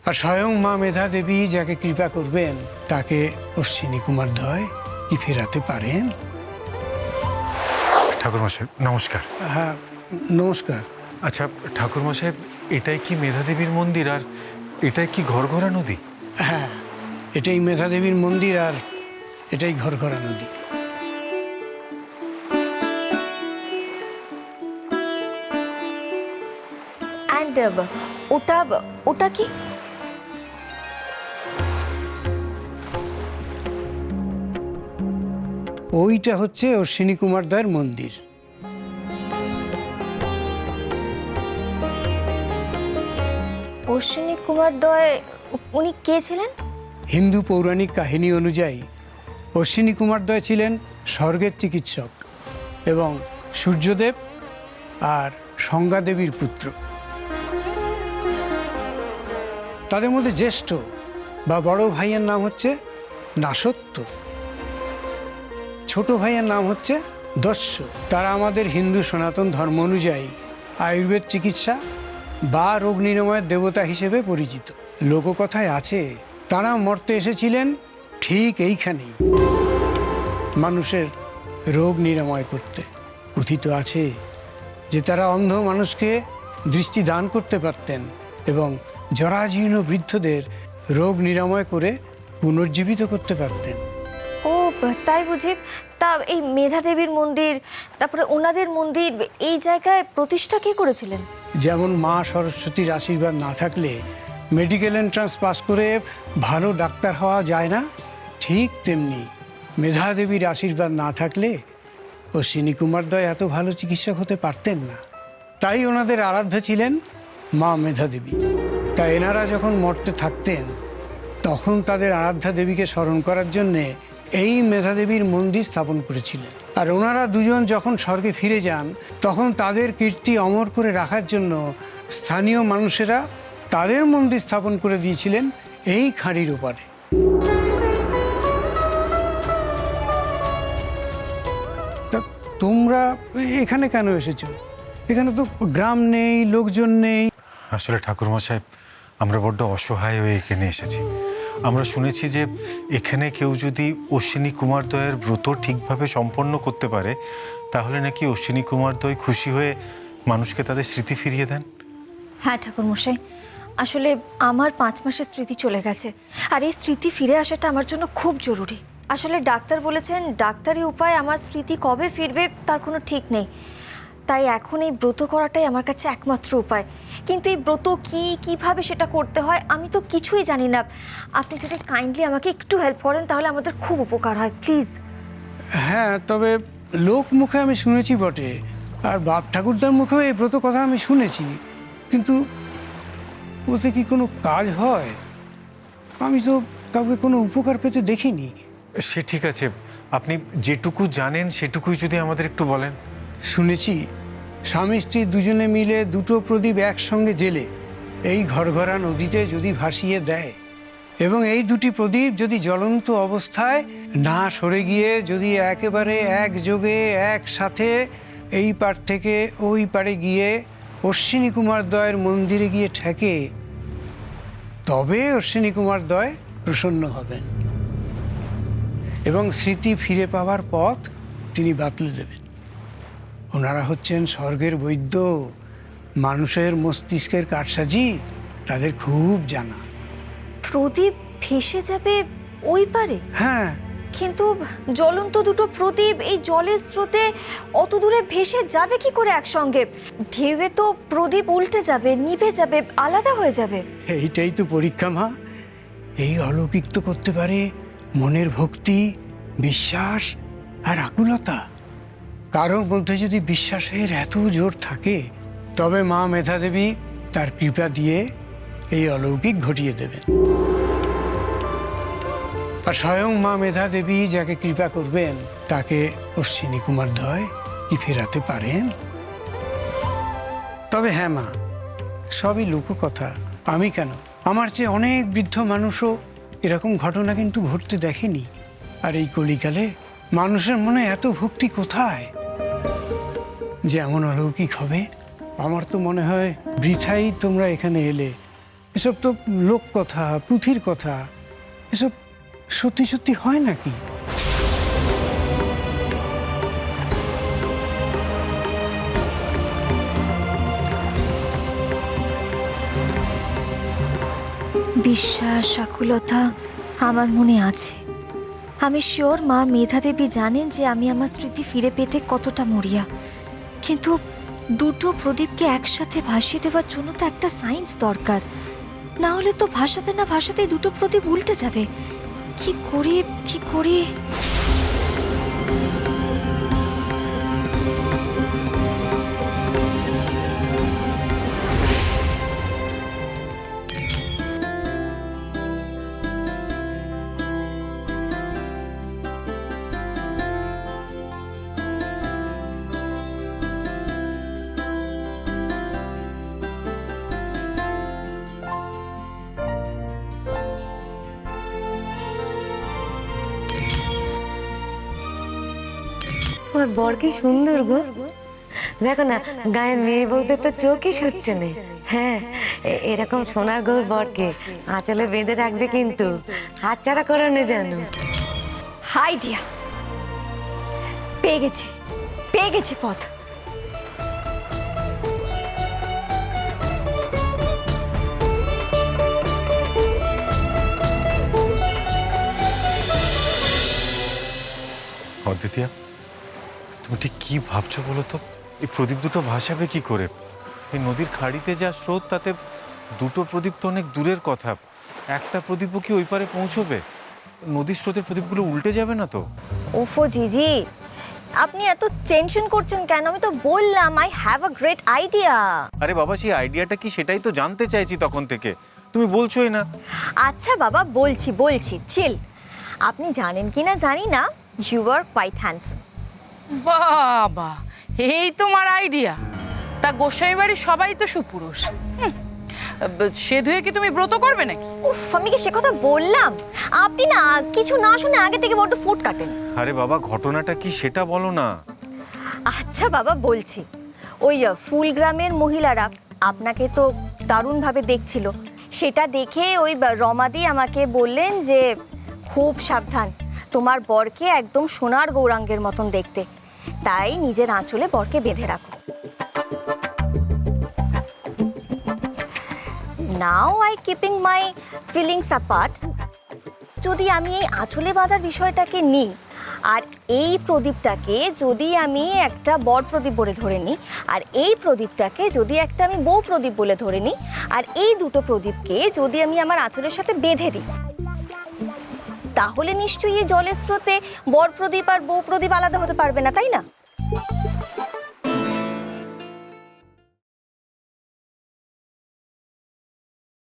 আর স্বয়ং মা মেধা দেবী যাকে কৃপা করবেন তাকে অশ্বিনী কুমার দ্বয় কি ফেরাতে পারেন? ঠাকুরমশাই নমস্কার। হ্যাঁ, নমস্কার। আচ্ছা ঠাকুরমশাই, এটাই কি মেধা দেবীর মন্দির আর এটাই কি ঘরঘরা নদী? হ্যাঁ, এটাই মেধা দেবীর মন্দির আর এটাই ঘরঘরা নদী। অ্যান্ড ওটা ওটা কি? ওইটা হচ্ছে অশ্বিনী কুমার দ্বয়ের মন্দির। অশ্বিনী কুমার দ্বয় উনি কে ছিলেন? হিন্দু পৌরাণিক কাহিনী অনুযায়ী অশ্বিনী কুমার দ্বয় ছিলেন স্বর্গের চিকিৎসক এবং সূর্যদেব আর সংজ্ঞা দেবীর পুত্র। তাদের মধ্যে জ্যেষ্ঠ বা বড় ভাইয়ের নাম হচ্ছে নাসত্য, ছোট ভাইয়ের নাম হচ্ছে দস্যু। তারা আমাদের হিন্দু সনাতন ধর্ম অনুযায়ী আয়ুর্বেদ চিকিৎসা বা রোগ নিরাময়ের দেবতা হিসেবে পরিচিত। লোককথায় আছে তারা মর্তে এসেছিলেন ঠিক এইখানেই মানুষের রোগ নিরাময় করতে। কথিত আছে যে তারা অন্ধ মানুষকে দৃষ্টি দান করতে পারতেন এবং জরাজীর্ণ বৃদ্ধদের রোগ নিরাময় করে পুনর্জীবিত করতে পারতেন। ও তাই বুঝি। তা এই মেধা দেবীর মন্দির, তারপরে ওনাদের মন্দির এই জায়গায় প্রতিষ্ঠা কে করেছিলেন? যেমন মা সরস্বতীর আশীর্বাদ না থাকলে মেডিকেল এন্ট্রান্স পাস করে ভালো ডাক্তার হওয়া যায় না, ঠিক তেমনি মেধা দেবীর আশীর্বাদ না থাকলে অশ্বিনী কুমার দ্বয় এত ভালো চিকিৎসক হতে পারতেন না। তাই ওনাদের আরাধ্যা ছিলেন মা মেধা দেবী। তাই এনারা যখন মর্তে থাকতেন তখন তাদের আরাধ্যা দেবীকে স্মরণ করার জন্যে এই মেধা দেবীর মন্দির স্থাপন করেছিলেন। আর ওনারা দুজন যখন স্বর্গে ফিরে যান তখন তাদের কীর্তি অমর করে রাখার জন্য স্থানীয় মানুষেরা তাদের মন্দির স্থাপন করে দিয়েছিলেন এই খাঁড়ির ওপারে। তা তোমরা এখানে কেন এসেছো? এখানে তো গ্রাম নেই, লোকজন নেই। আসলে ঠাকুরমশাই, আমরা বড্ড অসহায় হয়ে এখানে এসেছি। আমরা শুনেছি যে এখানে কেউ যদি অশ্বিনী কুমার দ্বয়ের ব্রত ঠিকভাবে সম্পন্ন করতে পারে তাহলে নাকি অশ্বিনী কুমার দ্বয় খুশি হয়ে মানুষকে তাদের স্মৃতি ফিরিয়ে দেন। হ্যাঁ ঠাকুরমশাই, আসলে আমার 5 মাসের স্মৃতি চলে গেছে আর এই স্মৃতি ফিরে আসাটা আমার জন্য খুব জরুরি। আসলে ডাক্তার বলেছেন ডাক্তারি উপায় আমার স্মৃতি কবে ফিরবে তার কোনো ঠিক নেই। তাই এখন এই ব্রত করাটাই আমার কাছে একমাত্র উপায়। কিন্তু এই ব্রত কিভাবে সেটা করতে হয় আমি তো কিছুই জানি না। আপনি যদি কাইন্ডলি আমাকে একটু হেল্প করেন তাহলে আমাদের খুব উপকার হয়, প্লিজ। হ্যাঁ, তবে লোক মুখে আমি শুনেছি বটে, আর বাপ ঠাকুরদার মুখেও এই ব্রত কথা আমি শুনেছি, কিন্তু ওতে কি কোনো কাজ হয়? আমি তো কাউকে কোনো উপকার পেতে দেখিনি। সে ঠিক আছে, আপনি যেটুকু জানেন সেটুকুই যদি আমাদের একটু বলেন। শুনেছি স্বামী স্ত্রী দুজনে মিলে দুটো প্রদীপ একসঙ্গে জেলে এই ঘরঘরা নদীতে যদি ভাসিয়ে দেয় এবং এই দুটি প্রদীপ যদি জ্বলন্ত অবস্থায় না সরে গিয়ে যদি একেবারে একযোগে একসাথে এই পার থেকে ওই পারে গিয়ে অশ্বিনী কুমার দ্বয়ের মন্দিরে গিয়ে ঠেকে, তবে অশ্বিনী কুমার দ্বয় প্রসন্ন হবেন এবং স্মৃতি ফিরে পাওয়ার পথ তিনি বাতলে দেবেন। ওনারা হচ্ছেন স্বর্গের বৈদ্য, মানুষের মস্তিষ্কের কারসাজি তাদের খুব জানা। প্রদীপ ভেসে যাবে ওই পারে? হ্যাঁ, কিন্তু জ্বলন্ত দুটো প্রদীপ এই জলের স্রোতে অত দূরে ভেসে যাবে কি করে একসঙ্গে? ঢেউয়ে তো প্রদীপ উল্টে যাবে, নিভে যাবে, আলাদা হয়ে যাবে। এইটাই তো পরীক্ষা মা। এই অলৌকিক তো করতে পারে মনের ভক্তি, বিশ্বাস আর আকুলতা। কারোর মধ্যে যদি বিশ্বাসের এত জোর থাকে তবে মা মেধা দেবী তার কৃপা দিয়ে এই অলৌকিক ঘটিয়ে দেবেন। আর স্বয়ং মা মেধা দেবী যাকে কৃপা করবেন তাকে অশ্বিনী কুমার দ্বয় কি ফেরাতে পারেন? তবে হ্যাঁ মা, সবই লোককথা। আমি কেন, আমার চেয়ে অনেক বৃদ্ধ মানুষও এরকম ঘটনা কিন্তু ঘটতে দেখেনি। আর এই কলিকালে মানুষের মনে এত ভক্তি কোথায় যে এমন অলৌকিক হবে? আমার তো মনে হয় বৃথাই তোমরা এখানে এলে। এসব তো লোক কথা, পুঁথির কথা। এসব সত্যি সত্যি হয় নাকি? বিশ্বাস, আকুলতা আমার মনে আছে। আমি শিওর মা মেধা দেবী জানেন যে আমি আমার স্মৃতি ফিরে পেতে কতটা মরিয়া। কিন্তু দুটো প্রদীপকে একসাথে ভাসিয়ে দেওয়ার জন্য তো একটা সায়েন্স দরকার, না হলে তো ভাসাতে না ভাসাতেই দুটো প্রদীপ উল্টে যাবে। কি করি? তোমার বর কি সুন্দর গো। দেখো না, গায়ের মেয়ে বলতে তো চোখই সচ্ছে নেই। হ্যাঁ, এরকম সোনার গৌর বরকে আঁচলে বেঁধে রাখবে, কিন্তু হাতছাড়া করো না যেন। আইডিয়া পেয়ে গেছি পথ। অদ্বিতীয়া, তুমি ঠিক কি ভাবছো বলো তো? এই প্রদীপ দুটো ভাসাবে কি করে? এই নদীর খাড়িতে যা স্রোত, তাতে দুটো প্রদীপ তো অনেক দূরের কথা। একটা প্রদীপও কি ওই পারে পৌঁছবে? নদীর স্রোতের প্রদীপগুলো উল্টে যাবে না তো? ওফো জিজি, আপনি এত টেনশন করছেন কেন? আমি তো বললাম I have a great idea. আরে বাবা, সেই আইডিয়াটা কি সেটাই তো জানতে চাইছি তখন থেকে, তুমি বলছোই না। আচ্ছা বাবা, বলছি চিল। আপনি জানেন কি না জানি না, ইউ আর কোয়াইট হ্যান্ডসাম। বাবা, এই তোমার আইডিয়া? তা গোসাই বাড়ির সবাই তো সুপুরুষ। সে ধুয়ে কি তুমি ব্রত করবে নাকি? উফ, আমি কি সে কথা বললাম? আপনি না কিছু না শুনে আগে থেকে বড্ড ফুট কাটেন। আরে বাবা, ঘটনাটা কি সেটা বলো না। আচ্ছা বাবা, বলছি। ওই ফুলগ্রামের মহিলারা আপনাকে তো দারুণভাবে দেখছিল। সেটা দেখে ওই রমাদি আমাকে বললেন যে খুব সাবধান, তোমার বরকে একদম সোনার গৌরাঙ্গের মতন দেখতে, তাই নিজের আঁচলে বরকে বেঁধে রাখো। Now I keeping my feelings apart. যদি আমি এই আঁচলে বাঁধার বিষয়টাকে নিই, আর এই প্রদীপটাকে যদি আমি একটা বর প্রদীপ বলে ধরে নিই, আর এই প্রদীপটাকে যদি একটা আমি বউ প্রদীপ বলে ধরে নিই, আর এই দুটো প্রদীপকে যদি আমি আমার আঁচলের সাথে বেঁধে দিই, তাহলে নিশ্চয়ই এই জলের স্রোতে বর প্রদীপ আর বউ প্রদীপ আলাদা হতে পারবে না, তাই না?